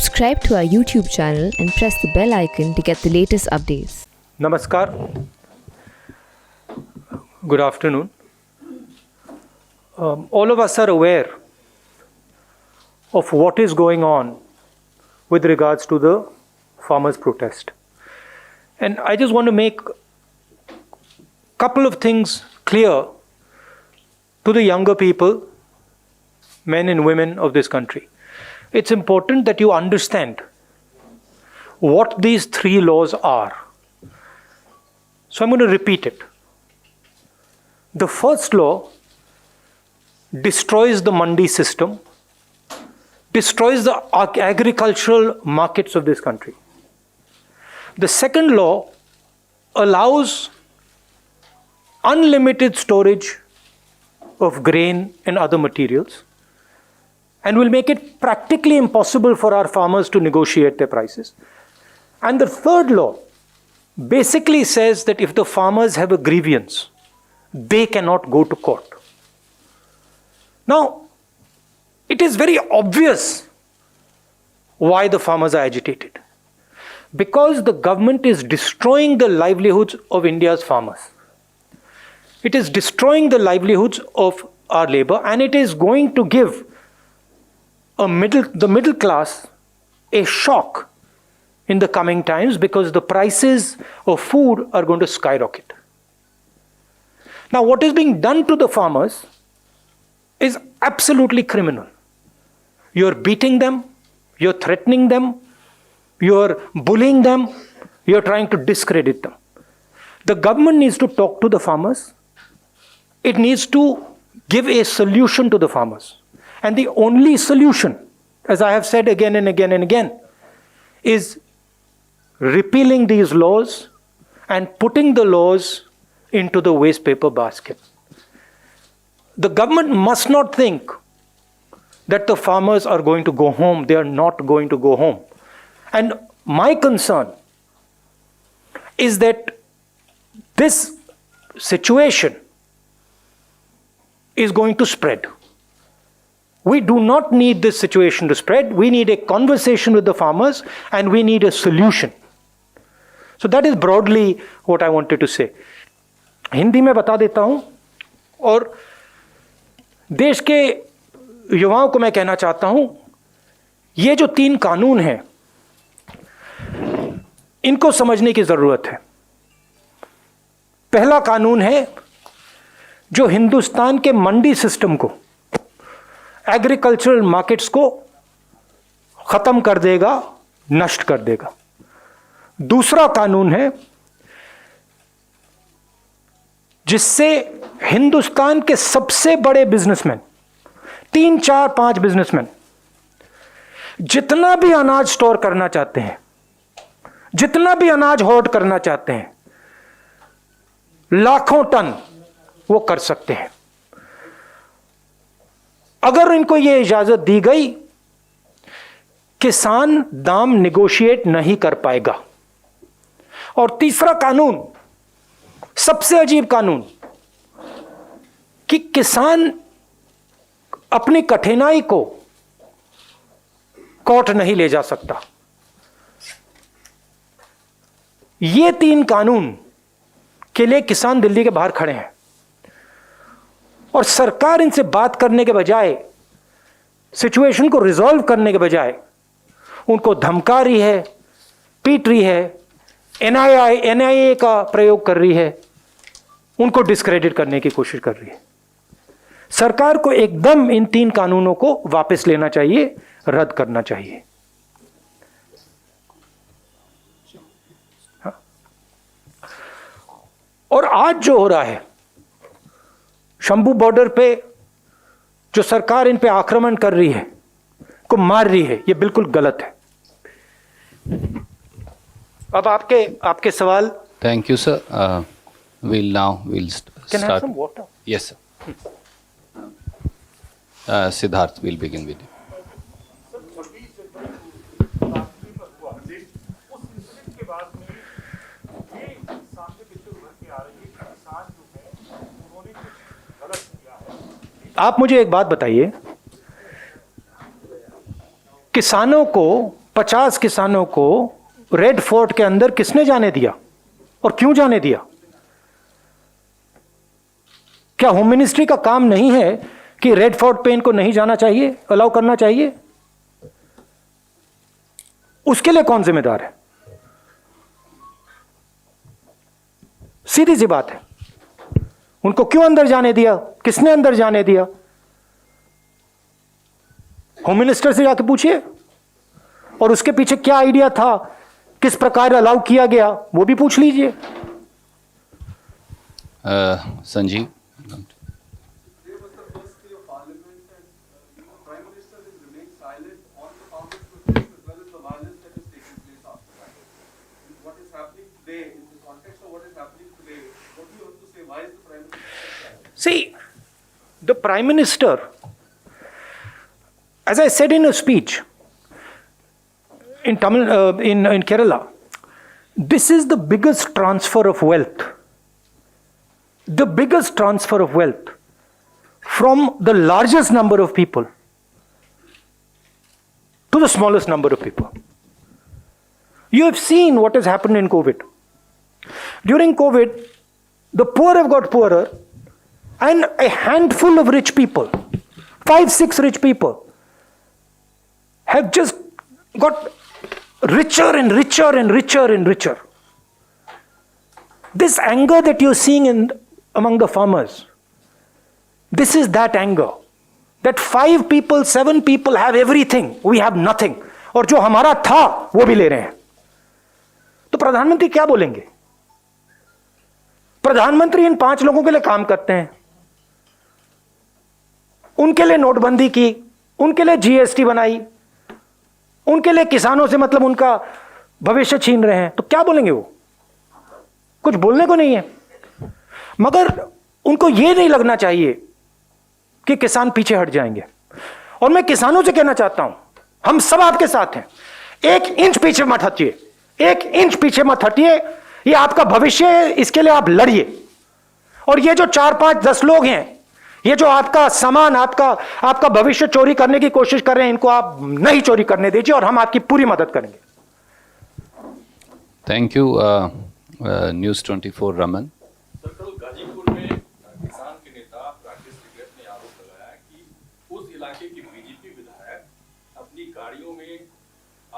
Subscribe to our YouTube channel and press the bell icon to get the latest updates. Namaskar. Good afternoon. All of us are aware of what is going on with regards to the farmers' protest. And I just want to make a couple of things clear to the younger people, men and women of this country. It's important that you understand what these three laws are. So I'm going to repeat it. The first law destroys the mandi system, destroys the agricultural markets of this country. The second law allows unlimited storage of grain and other materials, and will make it practically impossible for our farmers to negotiate their prices. And the third law basically says that if the farmers have a grievance, they cannot go to court. Now, it is very obvious why the farmers are agitated. Because the government is destroying the livelihoods of India's farmers. It is destroying the livelihoods of our labor, and it is going to give the middle class a shock in the coming times, because the prices of food are going to skyrocket. Now, what is being done to the farmers is absolutely criminal. You're beating them, you're threatening them, you're bullying them, you're trying to discredit them. The government needs to talk to the farmers. It needs to give a solution to the farmers. And the only solution, as I have said again and again and again, is repealing these laws and putting the laws into the waste paper basket. The government must not think that the farmers are going to go home. They are not going to go home. And my concern is that this situation is going to spread. We do not need this situation to spread. We need a conversation with the farmers, and we need a solution. So that is broadly what I wanted to say. Hindi में बता देता हूं, और देश के युवाओं को मैं कहना चाहता हूं, ये जो 3 कानून हैं, इनको समझने की जरूरत है. पहला कानून है जो हिंदुस्तान के मंडी सिस्टम को, एग्रीकल्चरल मार्केट्स को खत्म कर देगा, नष्ट कर देगा. दूसरा कानून है जिससे हिंदुस्तान के सबसे बड़े बिजनेसमैन, 3, 4, 5 बिजनेसमैन, जितना भी अनाज स्टोर करना चाहते हैं, जितना भी अनाज होर्ड करना चाहते हैं, लाखों टन वो कर सकते हैं. अगर इनको ये इजाजत दी गई, किसान दाम निगोशिएट नहीं कर पाएगा. और तीसरा कानून, सबसे अजीब कानून, कि किसान अपनी कठिनाई को कोर्ट नहीं ले जा सकता. ये 3 कानून के लिए किसान दिल्ली के बाहर खड़े हैं, और सरकार इनसे बात करने के बजाय, सिचुएशन को रिजॉल्व करने के बजाय, उनको धमका रही है, पीट रही है, एनआईए का प्रयोग कर रही है, उनको डिस्क्रेडिट करने की कोशिश कर रही है. सरकार को एकदम इन 3 कानूनों को वापस लेना चाहिए, रद्द करना चाहिए. हाँ? और आज जो हो रहा है, शंभू बॉर्डर पे जो सरकार इन पे आक्रमण कर रही है, को मार रही है, ये बिल्कुल गलत है. अब आपके सवाल. Thank you, sir. We'll start. Can I have some water? Yes, sir. Siddharth, we'll begin with you. आप मुझे एक बात बताइए, किसानों को 50 किसानों को रेड फोर्ट के अंदर किसने जाने दिया और क्यों जाने दिया? क्या होम मिनिस्ट्री का काम नहीं है कि रेड फोर्ट पे इनको नहीं जाना चाहिए, अलाउ करना चाहिए? उसके लिए कौन जिम्मेदार है? सीधी सी बात है, उनको क्यों अंदर जाने दिया, किसने अंदर जाने दिया? होम मिनिस्टर से जाके पूछिए, और उसके पीछे क्या आइडिया था, किस प्रकार अलाउ किया गया, वो भी पूछ लीजिए। Sanjeev. See, the Prime Minister, as I said in a speech in in Kerala, this is the biggest transfer of wealth. The biggest transfer of wealth from the largest number of people to the smallest number of people. You have seen what has happened in COVID. During COVID, the poor have got poorer, and a handful of rich people, 5-6 rich people, have just got richer and richer and richer and richer. This anger that you're seeing among the farmers, this is that anger. That 5 people, 7 people have everything, we have nothing. और जो हमारा था वो भी ले रहे हैं। तो प्रधानमंत्री क्या बोलेंगे? प्रधानमंत्री इन 5 लोगों के लिए काम करते हैं, उनके लिए नोटबंदी की, उनके लिए जीएसटी बनाई, उनके लिए किसानों से मतलब उनका भविष्य छीन रहे हैं, तो क्या बोलेंगे वो? कुछ बोलने को नहीं है। मगर उनको यह नहीं लगना चाहिए कि किसान पीछे हट जाएंगे। और मैं किसानों से कहना चाहता हूं, हम सब आपके साथ हैं, 1 इंच पीछे मत हटिए, 1 इंच पीछे मत हटिए। ये आपका भविष्य है, इसके लिए आप लड़िए। और ये जो 4-5-10 लोग हैं, ये जो आपका सामान, आपका भविष्य चोरी करने की कोशिश कर रहे हैं, इनको आप नहीं चोरी करने दीजिए, और हम आपकी पूरी मदद करेंगे। Thank you, News 24 Raman. कल गाजीपुर में किसान के नेता राकेश टिकैत ने आरोप लगाया कि उस इलाके के बीजेपी विधायक अपनी गाड़ियों में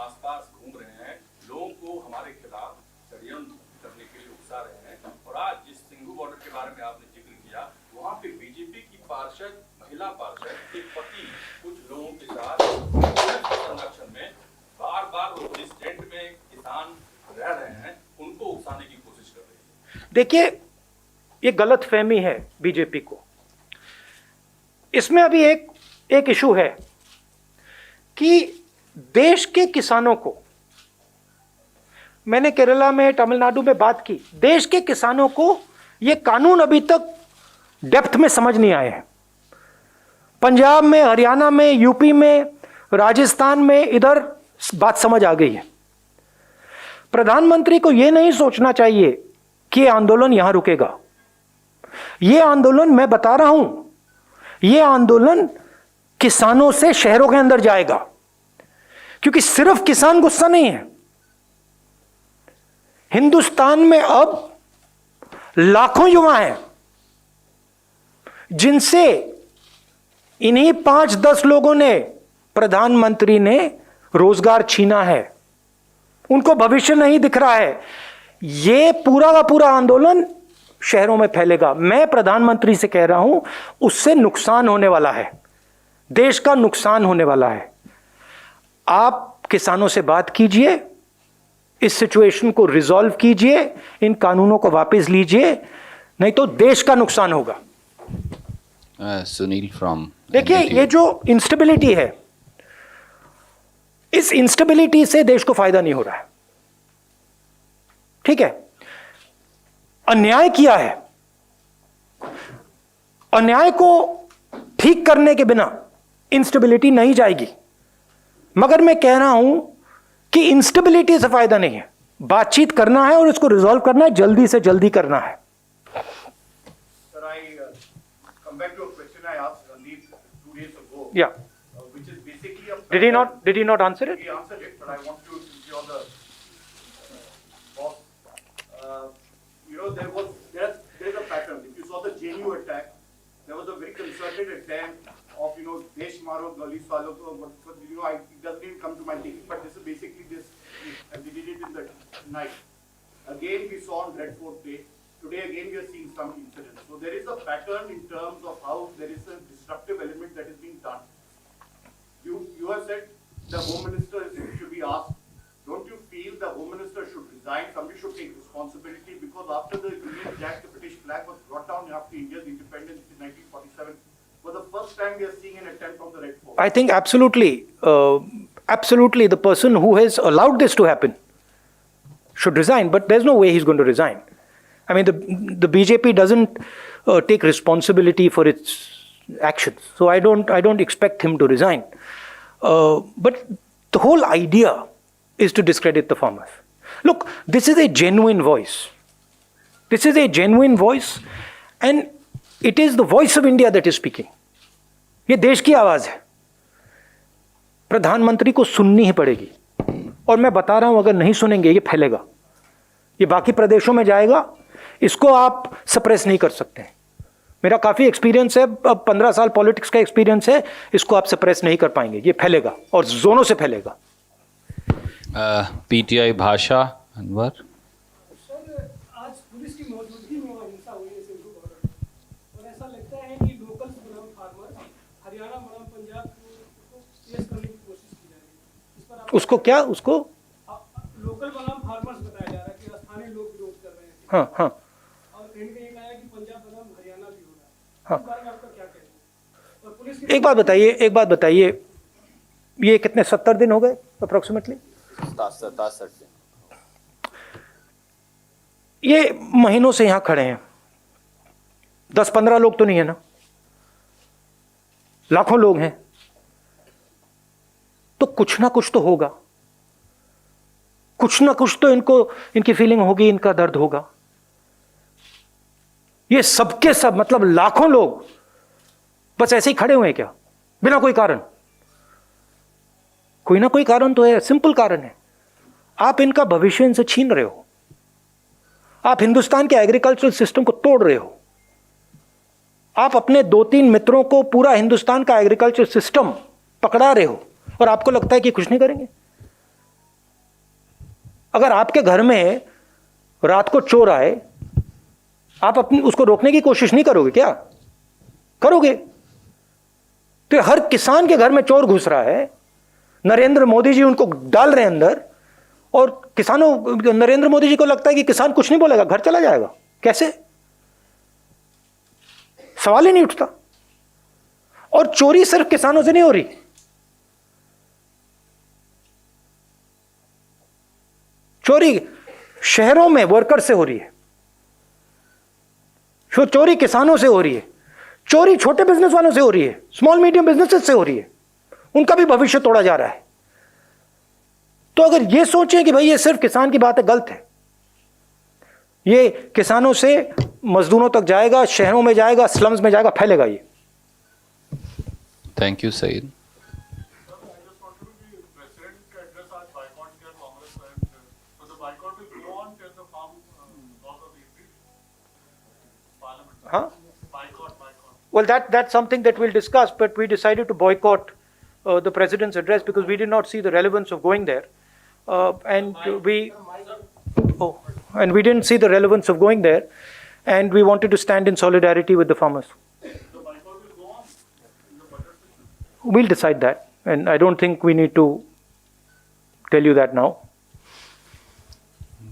आसपास घूम रहे हैं, लोगों को हमारे खिलाफ षड्यंत्र करने के लिए उकसा रहे हैं। और आज जिस सिंघू बॉर्डर के बारे में आपने जिक्र किया, वहाँ पे बीजेपी की पार्षद, महिला पार्षद के पति कुछ लोगों के साथ संरक्षण में बार-बार जिस टेंट में किसान रह रहे हैं, उनको उकसाने की कोशिश कर रही है। देखिए, ये गलत फहमी है बीजेपी को। इसमें अभी एक इशू है कि देश के किसानों को, मैंने केरला में, तमिलनाडु में बात की, देश के किसानों को ये कानून अभी तक डेप्थ में समझ नहीं आए हैं। पंजाब में, हरियाणा में, यूपी में, राजस्थान में इधर बात समझ आ गई है। प्रधानमंत्री को यह नहीं सोचना चाहिए कि यह आंदोलन यहां रुकेगा। यह आंदोलन, मैं बता रहा हूं, यह आंदोलन किसानों से शहरों के अंदर जाएगा, क्योंकि सिर्फ किसान गुस्सा नहीं है। हिंदुस्तान में अब लाखों युवा हैं जिनसे इन्हीं 5-10 लोगों ने, प्रधानमंत्री ने रोजगार छीना है। उनको भविष्य नहीं दिख रहा है। यह पूरा का पूरा आंदोलन शहरों में फैलेगा। मैं प्रधानमंत्री से कह रहा हूं, उससे नुकसान होने वाला है, देश का नुकसान होने वाला है। आप किसानों से बात कीजिए, इस सिचुएशन को रिजॉल्व कीजिए, इन कानूनों को वापस लीजिए, नहीं तो देश का नुकसान होगा। Sunil from देखिए, ये जो इंस्टेबिलिटी है, इस इंस्टेबिलिटी से देश को फायदा नहीं हो रहा है। ठीक है, अन्याय किया है, अन्याय को ठीक करने के बिना इंस्टेबिलिटी नहीं जाएगी। मगर मैं कह रहा हूं कि इंस्टेबिलिटी से फायदा नहीं है, बातचीत करना है और इसको रिजॉल्व करना है, जल्दी से जल्दी करना है। Sir, I come back to a question I asked Randeep 2 days ago. Yeah. Which is basically Did he not answer it? He answered it. but I want to, since you're the boss, there is a pattern. If you saw the JNU attack, there was a very concerted attempt of, Desh Maro, Galis Walo, it doesn't even come to my thinking, but this is basically this, and they did it in the night. Again, we saw on Red Fort Day. Today, again, we are seeing some incidents. So there is a pattern in terms of how there is a disruptive element that is being done. You have said the Home Minister should be asked. Don't you feel the Home Minister should resign? Somebody should take responsibility, because after the Union Jack, the British flag was brought down after India's independence in 1947. For the first time, we are seeing an attempt on the Red Fort. I think absolutely, the person who has allowed this to happen should resign, but there's no way he's going to resign. I mean, the BJP doesn't take responsibility for its actions, so I don't expect him to resign. But the whole idea is to discredit the farmers. Look, this is a genuine voice. This is a genuine voice, and it is the voice of India that is speaking. ये देश की आवाज है. प्रधानमंत्री को सुननी ही पड़ेगी, और मैं बता रहा हूं, अगर नहीं सुनेंगे ये फैलेगा, ये बाकी प्रदेशों में जाएगा. इसको आप सप्रेस नहीं कर सकते. मेरा काफी एक्सपीरियंस है, अब 15 साल पॉलिटिक्स का एक्सपीरियंस है. इसको आप सप्रेस नहीं कर पाएंगे, ये फैलेगा और जोनों से फैलेगा. पीटीआई भाषा अनवर. सर, आज पुलिस की मौजूदगी में वहाँ हिंसा हुई है सिंधु बॉर्डर, और ऐसा लगता है कि लोकल्स बनाम फार्मर, हरियाणा बनाम पंजाब को पेश करने की कोशिश की जा रही है. इस पर आप उसको क्या, उसको लोकल बनाम फार्मर्स बताया जा रहा है कि स्थानीय लोग विरोध कर रहे हैं. हाँ, और कहीं न कहीं कहा है कि पंजाब बनाम हरियाणा भी हो रहा है. हाँ. इस बारे में आपका क्या कहना है? और पुलिस की एक बात बताइए, ये कितने 70 दिन हो गए अप्रोक्सीमेटली? 67 दिन. ये महीनों से यहां खड़े हैं. 10-15 लोग तो नहीं है ना, लाखों लोग हैं. तो कुछ ना कुछ तो होगा, कुछ ना कुछ तो इनकी फीलिंग होगी, इनका दर्द होगा. ये सबके सब, मतलब लाखों लोग बस ऐसे ही खड़े हुए हैं क्या, बिना कोई कारण? कोई ना कोई कारण तो है, सिंपल कारण है. आप इनका भविष्य इनसे छीन रहे हो. आप हिंदुस्तान के एग्रीकल्चरल सिस्टम को तोड़ रहे हो. आप अपने 2-3 मित्रों को पूरा हिंदुस्तान का एग्रीकल्चर सिस्टम पकड़ा रहे हो, और आपको लगता है कि कुछ नहीं करेंगे. अगर आपके घर में रात को चोर आए, आप उसको रोकने की कोशिश नहीं करोगे क्या? करोगे. तो हर किसान के घर में चोर घुस रहा है, नरेंद्र मोदी जी उनको डाल रहे हैं अंदर, और नरेंद्र मोदी जी को लगता है कि किसान कुछ नहीं बोलेगा, घर चला जाएगा. कैसे? सवाल ही नहीं उठता. और चोरी सिर्फ किसानों से नहीं हो रही, चोरी शहरों में वर्कर से हो रही है, चोरी किसानों से हो रही है, चोरी छोटे बिजनेस वालों से हो रही है, स्मॉल मीडियम बिजनेसेस से हो रही है. उनका भी भविष्य तोड़ा जा रहा है. तो अगर ये सोचें कि भाई ये सिर्फ किसान की बात है, गलत है. ये किसानों से मजदूरों तक जाएगा, शहरों में जाएगा, स्लम्स में जाएगा, फैलेगा ये. Thank you Saeed. Huh? Well, that's something that we'll discuss, but we decided to boycott the president's address because we did not see the relevance of going there, and we didn't see the relevance of going there, and we wanted to stand in solidarity with the farmers. We'll decide that, and I don't think we need to tell you that now.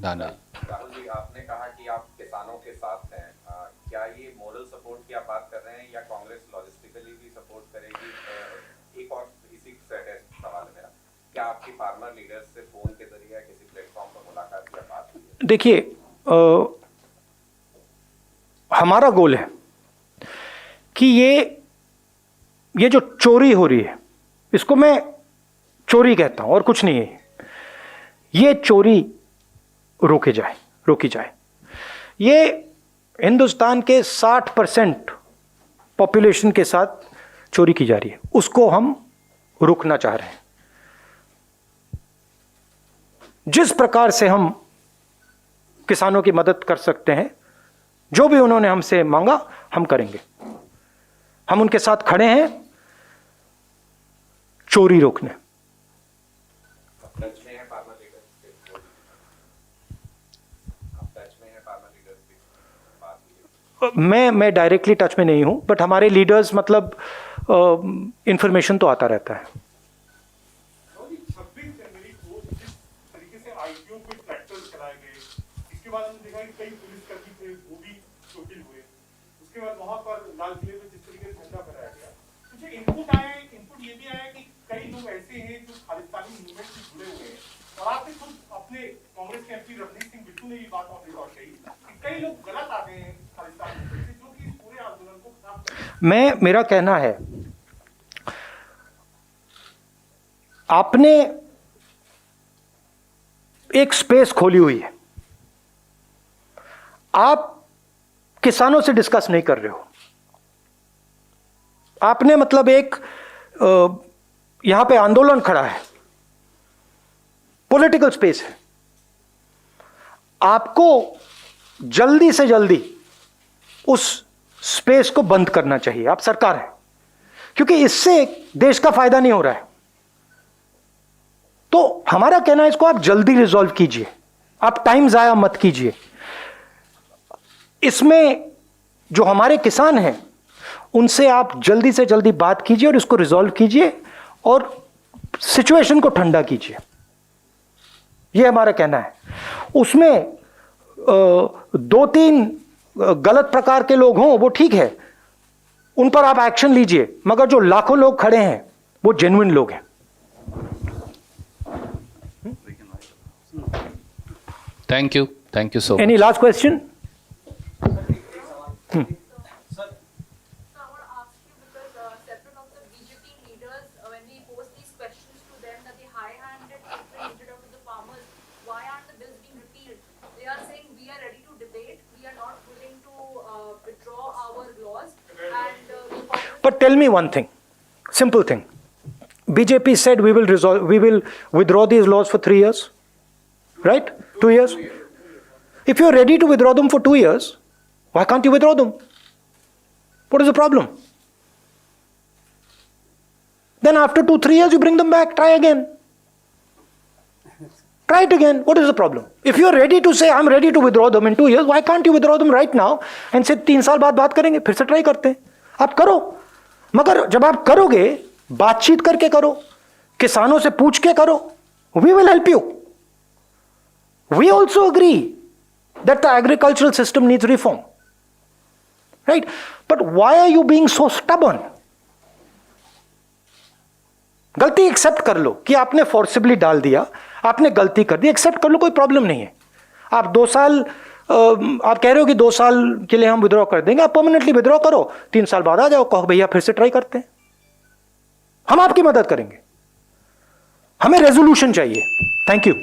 दाना. राहुल जी, आपने कहा कि आप किसानों के साथ हैं. क्या ये मोरल सपोर्ट की आप बात कर रहे हैं, या कांग्रेस लॉजिस्टिकली भी सपोर्ट करेगी? एक और इसी से सवाल है मेरा, क्या आपकी फार्मर लीडर्स से फोन के जरिए या किसी प्लेटफॉर्म पर मुलाकात या बात हुई है? देखिए, हमारा गोल है कि ये जो चोरी हो रही है, इसको मैं चोरी कहता हूं और कुछ नहीं है. ये चोरी रोकी जाए. ये हिंदुस्तान के 60% पॉपुलेशन के साथ चोरी की जा रही है, उसको हम रोकना चाह रहे हैं. जिस प्रकार से हम किसानों की मदद कर सकते हैं, जो भी उन्होंने हमसे मांगा हम करेंगे। हम उनके साथ खड़े हैं चोरी रोकने। टच में है फार्मर लीडर्स से, आप टच में है फार्मर लीडर्स से बात की? मैं डायरेक्टली टच में नहीं हूं, बट हमारे लीडर्स मतलब इंफॉर्मेशन तो आता रहता है। 26 जनवरी को जिस तरीके से आईटीओ पे ट्रैक्टर चलाए गए, इसके बाद हमने देखा कि कई पुलिसकर्मी थे वो भी चोटिल हुए। उसके बाद वहां पर लाल किले में जिस तरीके से झंडा फहराया गया, कुछ इनपुट ये भी आया कि कई लोग ऐसे हैं जो खालिस्तानी मूवमेंट से जुड़े हुए हैं, और आपने खुद अपने कांग्रेस के एमपी रवनीत सिंह बिट्टू ने ये बात ऑन रिकॉर्ड कही कि कई लोग गलत आ गए हैं खालिस्तान मूवमेंट से, जो कि इस पूरे आंदोलन को खराब कर रहे हैं। मेरा कहना है, आपने एक स्पेस खोली हुई है, आप किसानों से डिस्कस नहीं कर रहे हो। आपने मतलब एक यहां पे आंदोलन खड़ा है, पॉलिटिकल स्पेस है, आपको जल्दी से जल्दी उस स्पेस को बंद करना चाहिए। आप सरकार है, क्योंकि इससे देश का फायदा नहीं हो रहा है। तो हमारा कहना है, इसको आप जल्दी रिजॉल्व कीजिए, आप टाइम जाया मत कीजिए। इसमें जो हमारे किसान हैं उनसे आप जल्दी से जल्दी बात कीजिए और इसको रिजॉल्व कीजिए और सिचुएशन को ठंडा कीजिए, यह हमारा कहना है। उसमें 2-3 गलत प्रकार के लोग हों वो ठीक है, उन पर आप एक्शन लीजिए, मगर जो लाखों लोग खड़े हैं वो जेन्युइन लोग हैं। Thank you so much. Any last question? So I want to ask you, because several of the BJP leaders, when we pose these questions to them, that the high-handed treatment meted out to the farmers, why aren't the bills being repealed? They are saying we are ready to debate, we are not willing to withdraw our laws, and But tell me one thing, simple thing. BJP said we will withdraw these laws for 3 years, right? 2 years. If you're ready to withdraw them for 2 years, why can't you withdraw them? What is the problem? Then after 2-3 years, you bring them back, try again. Try it again. What is the problem? If you're ready to say, I'm ready to withdraw them in 2 years, why can't you withdraw them right now and say 3 साल बाद बात करेंगे, फिर से try करते हैं। आप करो, मगर जब आप करोगे, बातचीत करके करो, किसानों से पूछ के करो। We will help you. We also agree that the agricultural system needs reform. Right? But why are you being so stubborn? गलती एक्सेप्ट कर लो कि आपने फोर्सिबली डाल दिया, आपने गलती कर दी, एक्सेप्ट कर लो, कोई प्रॉब्लम नहीं है। आप 2 साल आप कह रहे हो कि 2 साल के लिए हम विड्रॉ कर देंगे, आप परमानेंटली विड्रॉ करो, 3 साल बाद आ जाओ, कहो भैया फिर से ट्राई करते हैं, हम आपकी मदद करेंगे। हमें रेजोल्यूशन चाहिए। Thank you.